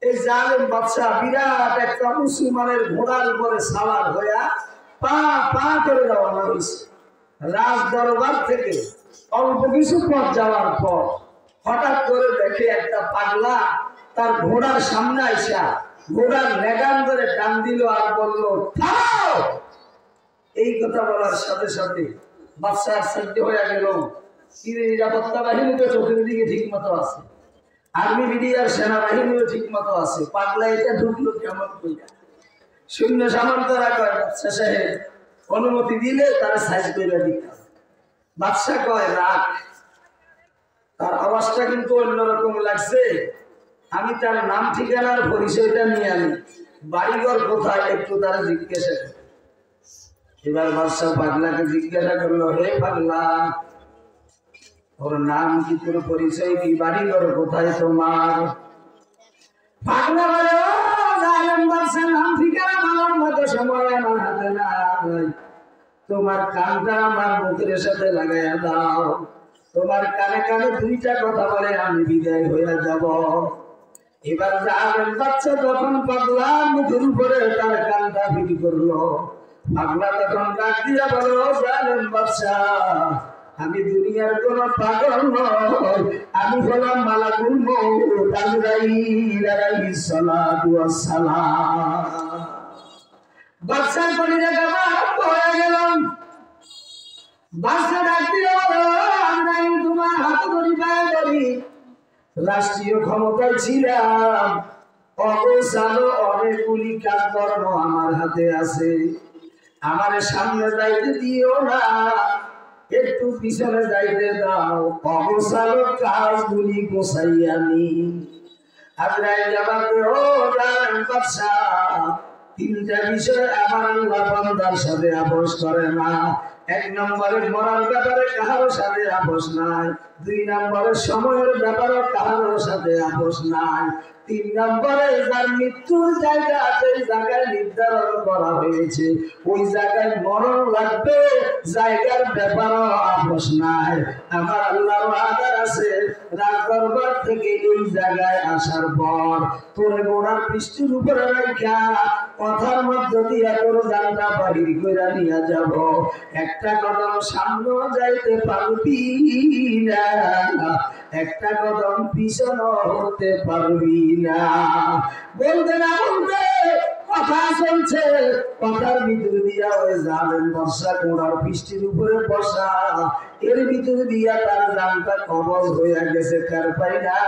এই জালেম বাদশা বিরাট একটা মুসলমানের ঘোড়ার উপরে সাওয়ার হইয়া পা পা করে রওনা হয়েছে। রাজ দরবার থেকে অল্প কিছু পথ যাওয়ার পর হঠাৎ করে দেখে একটা পাগলা তার ঘোড়ার সামনে আইসা ঘোড়ার লেগান ধরে টান দিল আর বলল, থামো। এই কথা বলার সাথে সাথে বাদশার সহ্য হয়ে গেল। নিরাপত্তা বাহিনী তো চোখের দিকে ঠিক মতো আছে, আর্মি মিডিয়ার সেনাবাহিনীও ঠিক মতো আছে, পাগলা এটা ঢুকলো কেমন কইরা? সৈন্য সামন্তরা কয়, বাদশা সাহেব অনুমতি দিলে তারা সাইজ করে দিতাম। বাদশা কয়, রাখ। তার আওয়াজটা কিন্তু অন্যরকম লাগছে। আমি তার নাম ঠিকানার পরিচয়টা নিয়ে আনি, বাড়িঘর কোথায় একটু তারা জিজ্ঞাসা করে। এবার বাদশা পাগলাকে জিজ্ঞাসা করলো, হে পাগলা, ওর নাম কি, তোর পরিচয় কি, বাড়িঘর কোথায় তোমার? পাগলা বলে, ও জালেম বাদশা, নাম ঠিকানা বলার মতো সময় আমার হাতে নাই। তোমার কানটা আমার মুখের সাথে লাগাইয়া দাও, তোমার কানে কানে দুইটা কথা বলে আমি বিদায় হইয়া যাব। এবার জালেম বাদশা যখন পাগলা মুখের উপরে তার কানটা ফিট করলো, পাগলা তখন ডাক দিয়া বলো, জালেম বাদশা, আমি দুনিয়ার কোন পাগল নই, আমি হলাম মালাকুল মউত আজরাইল আলাইহিস সালাতু ওয়াস সালাম। বাদশার কলিজা কাঁপা আরম্ভ হয়ে গেল। বাদশা ডাক দিয়া বলো, আজরাইল, তোমার হাত ধরি পায়ে ধরি, রাষ্ট্রীয় ক্ষমতায় ছিলাম, অবসানো অনেকগুলি কাজকর্ম আমার হাতে আছে, আমার সামনে যাইতে দিও না, একটু পিছনে যাইতে দাও, অবসানো কাজগুলি গোছাইয়া নি। আজরাইল জবাব দেয়, ও জালেম বাদশা, তিনটা বিষয় আমার আল্লাহ বান্দার সাথে আপোষ করে না। এক নম্বরে মরার ব্যাপারে কাহারো সাথে আপোষ নাই, দুই নম্বরে সময়ের ব্যাপারে কাহারো সাথে আপোষ নাই, তিন নম্বরে যার মৃত্যুর জায়গা আছে জায়গায় নির্ধারণ করা হয়েছে, ওই জায়গায় মরণ লাগবে, জায়গার ব্যাপারও আপোষ নাই। আমার আল্লাহর আদার আছে, রাজ দরবার থেকে এই জায়গায় আসার পর তোর গোড়ার পৃষ্ঠের উপরে রাখা কথার মধ্য দিয়া তোর জানটা বাহির করে নিয়ে যাব, একটা কদম সামনে যাইতে পারবি না, একটা কদম পিছনে হতে পারবি না। বলতে না বলতে কথা চলছে, কথার ভিতর দিয়া ওই জালেম বর্ষা ঘোড়ার পৃষ্ঠের উপরে বসা, এর ভিতর দিয়া তার জানটা কবজ হইয়া গেছে, কার পাই না।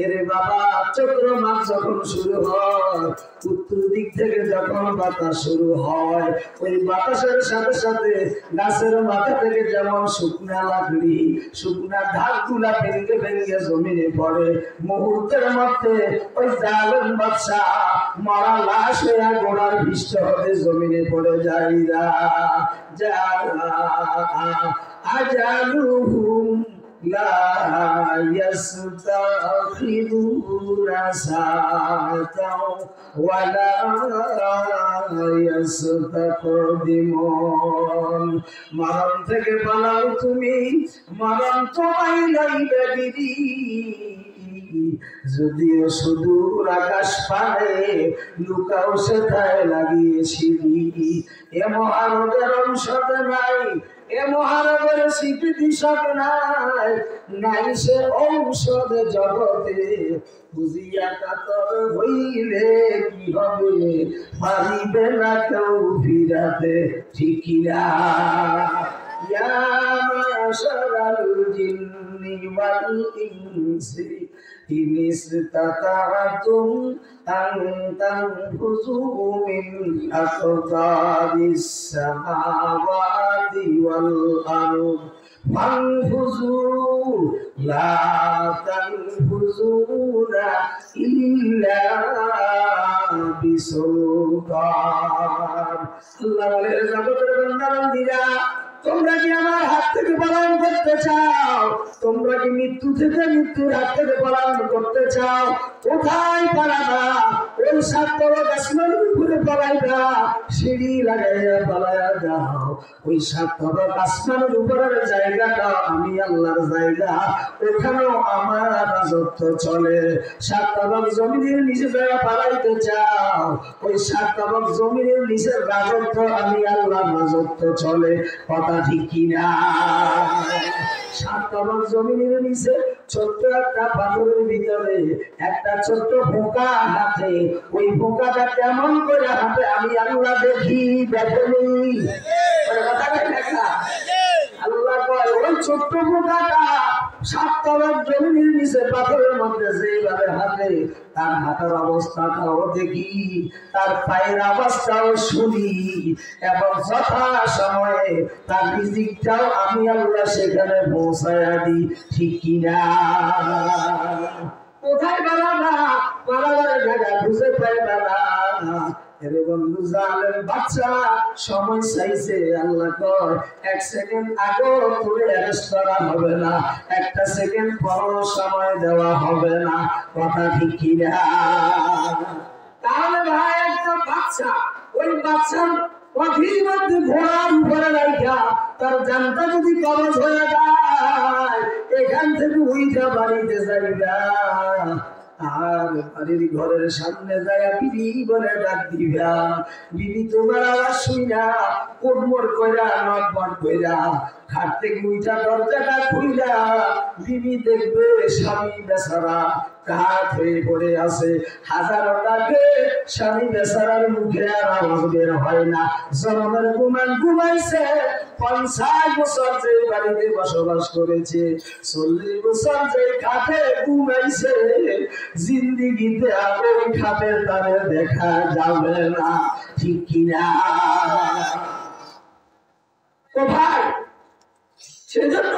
এরে বাবা, চক্রমাস যখন শুরু হয়, উত্তর দিক থেকে যখন বাতাস শুরু হয়, ওই বাতাসের সাথে সাথে গাছের মাথা থেকে যেমন শুকনা লাকড়ি, শুকনা ঢালগুলা ভেঙে ভেঙে জমিনে পড়ে, মুহূর্তের মধ্যে ওই জালেম বাদশা মারা লাশ হইয়া গোড়ার পৃষ্ঠ হতে জমিনে পড়ে যায়। আজালুহুম লা ইয়াস্তাখিরুনা সাআতাও ওয়ালা ইয়াস্তাকদিমুন। মরণ থেকে পালাও তুমি, মরণ তোমায় লইবে দিদি, যদিও সুদূর আকাশ পানে লুকাও সেথায় লাগিয়েছিলি। এ মহারোগের ঔষধ নাই, এ মহারোগের চিকিৎসক নাই, নাই সে ঔষধ জগতে, বুঝিয়া কাতর হইলে কি হবে, পারিবে না কেউ ফিরাতে ঠিকই না। ইয়া মাশারাল জিন্নি ওয়াল ইনসি ইন ইসতাতা'তুম আন তানফুযু মিন আকতারিস সামাওয়াতি ওয়াল আরদ ফানফুযু লা তানফুযুনা ইল্লা বিসুলতান। আল্লাহ বলে, জগতের বান্দারা, তোমরা কি আমার হাত থেকে পলায়ন করতে চাও? তোমরা কি মৃত্যু থেকে মৃত্যুর হাত থেকে পলায়ন করতে চাও? কোথায় পালাবা? ওই 7 তলা আসমানের উপরে পালাইবা, সিঁড়ি লাগাইয়া পালাইয়া যাও। ওই 7 তলা আসমানের উপরের জায়গাটা আমি আল্লাহর জায়গা, ওখানেও আমার রাজত্ব চলে। 7 তলা জমিনের নিচে যারা পালাইতে চাও, ওই 7 তলা জমিনের নিচের রাজত্ব আমি আল্লাহর রাজত্ব চলে। কথা ঠিক কিনা? 7 তলা জমিনের নিচে ছোট্ট একটা পাথরের ভিতরে একটা ছোট্ট পোকা হাতে, ওই পোকাটা কেমন করে হাতে আমি আল্লাহ দেখি, দেখেনি? আল্লাহ কয় ওই ছোট্ট পোকাটা 7 তলার জমিনের নিচে পাথরের মধ্যে যেভাবে হাতে, তার হাতের অবস্থাটাও দেখি, তার পায়ের আওয়াজটাও শুনি, এবং যথা সময়ে তার রিজিকটাও আমি আল্লাহ সেখানে পৌঁছায়া দিই। ঠিক কিনা? কোথায় পালাবা? পালাবার জায়গা খুঁজে পাইবা না। এরে বন্ধু, জালেম বাচ্চা সময় চাইছে। আল্লাহ কয় 1 সেকেন্ড আগেও তোরে অ্যারেস্ট করা হবে না, 1 সেকেন্ড পরও সময় দেওয়া হবে না। কথা ঠিক কিনা? তাহলে ভাই একটা বাচ্চা, ওই বাচ্চার পথির মধ্যে ঘোড়ার উপরে রাখা তার জানটা যদি কবজ হয়ে যায়, এখান থেকে উইঠা বাড়িতে যাইবা, আর বাড়ির ঘরের সামনে যায় বিবি বলে ডাক দিবা। বিবি তোমার আওয়াজ শুইনা কোটমোট কইরা নটমট কইরা খাট থেকে উইঠা দরজাটা খুইলা বিবি দেখবে স্বামী বেচারা কাঠ হয়ে পড়ে আছে। হাজারো ডাকে স্বামী বেচারার মুখে আর আওয়াজ বের হয় না। জনমের গুমান ঘুমাইছে। 50 বছর যে বাড়িতে বসবাস করেছে, 40 বছর যে খাটে ঘুমাইছে, জিন্দিগিতে আর ওই খাটের তারে দেখা যাবে না। ঠিক কিনা? ও ভাই, সেজন্য